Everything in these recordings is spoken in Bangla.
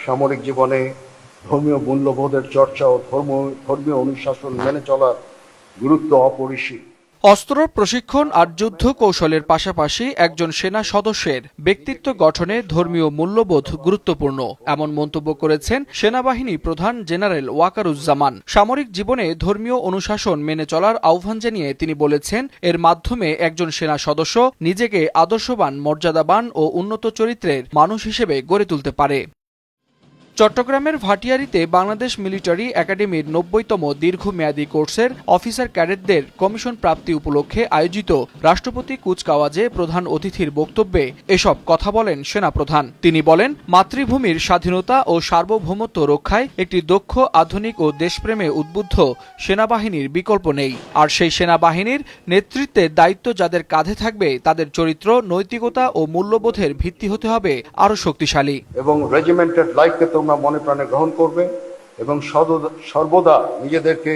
সামরিক জীবনে ধর্মীয় মূল্যবোধের চর্চা ও ধর্মীয় অনুশাসন মেনে চলার গুরুত্ব অপরিসীম। অস্ত্র প্রশিক্ষণ আর যুদ্ধ কৌশলের পাশাপাশি একজন সেনা সদস্যের ব্যক্তিত্ব গঠনে ধর্মীয় মূল্যবোধ গুরুত্বপূর্ণ এমন মন্তব্য করেছেন সেনাবাহিনী প্রধান জেনারেল ওয়াকারুজ্জামান। সামরিক জীবনে ধর্মীয় অনুশাসন মেনে চলার আহ্বান জানিয়ে তিনি বলেছেন, এর মাধ্যমে একজন সেনা সদস্য নিজেকে আদর্শবান, মর্যাদাবান ও উন্নত চরিত্রের মানুষ হিসেবে গড়ে তুলতে পারে। চট্টগ্রামের ভাটিয়ারীতে বাংলাদেশ মিলিটারি একাডেমির ৯০তম দীর্ঘমেয়াদী কোর্সের অফিসার ক্যাডেটদের কমিশন প্রাপ্তি উপলক্ষে আয়োজিত রাষ্ট্রপতি কুচকাওয়াজে প্রধান অতিথির বক্তব্যে এসব কথা বলেন সেনাপ্রধান। তিনি বলেন, মাতৃভূমির স্বাধীনতা ও সার্বভৌমত্ব রক্ষায় একটি দক্ষ, আধুনিক ও দেশপ্রেমে উদ্বুদ্ধ সেনাবাহিনীর বিকল্প নেই। আর সেই সেনাবাহিনীর নেতৃত্বের দায়িত্ব যাদের কাঁধে থাকবে, তাদের চরিত্র, নৈতিকতা ও মূল্যবোধের ভিত্তি হতে হবে আরও শক্তিশালী। এবং রেজিমেন্টের লাইফকে তোমরা মনে প্রাণে গ্রহণ করবে এবং সর্বদা নিজেদেরকে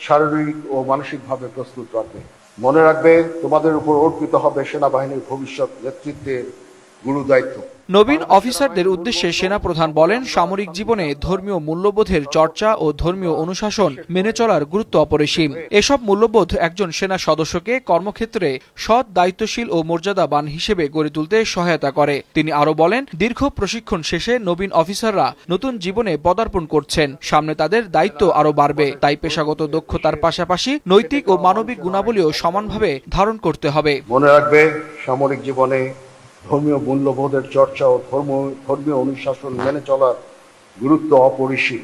শারীরিক ও মানসিকভাবে প্রস্তুত রাখবে। মনে রাখবে, তোমাদের উপর অর্পিত হবে সেনাবাহিনীর ভবিষ্যৎ নেতৃত্বের গুরু দায়িত্ব। নবীন অফিসারদের উদ্দেশ্যে সেনাপ্রধান বলেন, সামরিক জীবনে ধর্মীয় মূল্যবোধের চর্চা ও ধর্মীয় অনুশাসন মেনে চলার গুরুত্ব অপরিসীম। এসব মূল্যবোধ একজন সেনা সদস্যকে কর্মক্ষেত্রে সৎ, দায়িত্বশীল ও মর্যাদাবান হিসেবে গড়ে তুলতে সহায়তা করে। তিনি আরও বলেন, দীর্ঘ প্রশিক্ষণ শেষে নবীন অফিসাররা নতুন জীবনে পদার্পণ করছেন। সামনে তাদের দায়িত্ব আরও বাড়বে। তাই পেশাগত দক্ষতার পাশাপাশি নৈতিক ও মানবিক গুণাবলীও সমানভাবে ধারণ করতে হবে। মনে রাখবে, সামরিক জীবনে ধর্মীয় মূল্যবোধের চর্চা ও ধর্মীয় অনুশাসন মেনে চলার গুরুত্ব অপরিসীম,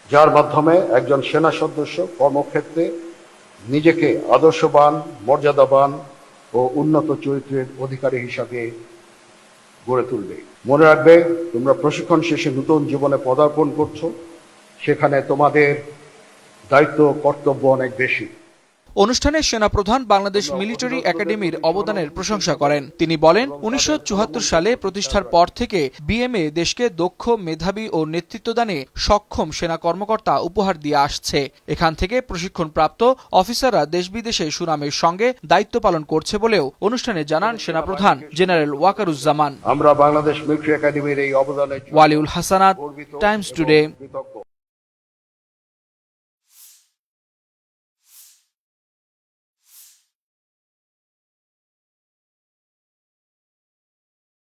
যার মাধ্যমে একজন সেনা সদস্য কর্মক্ষেত্রে নিজেকে আদর্শবান, মর্যাদাবান ও উন্নত চরিত্রের অধিকারী হিসাবে গড়ে তুলবে। মনে রাখবে, তোমরা প্রশিক্ষণ শেষে নতুন জীবনে পদার্পণ করছো। সেখানে তোমাদের দায়িত্ব, কর্তব্য অনেক বেশি। অনুষ্ঠানে সেনাপ্রধান বাংলাদেশ মিলিটারি একাডেমির অবদানের প্রশংসা করেন। তিনি বলেন, ১৯৭৪ সালে প্রতিষ্ঠার পর থেকে বিএমএ দেশকে দক্ষ, মেধাবী ও নেতৃত্বদানে সক্ষম সেনা কর্মকর্তা উপহার দিয়ে আসছে। এখান থেকে প্রশিক্ষণপ্রাপ্ত অফিসাররা দেশ বিদেশে সুনামের সঙ্গে দায়িত্ব পালন করছে বলেও অনুষ্ঠানে জানান সেনাপ্রধান জেনারেল ওয়াকারুজ্জামান। আমরা বাংলাদেশ মিলিটারি একাডেমির এই অবদানে ওয়ালিউল হাসানাত, টাইমস টুডে।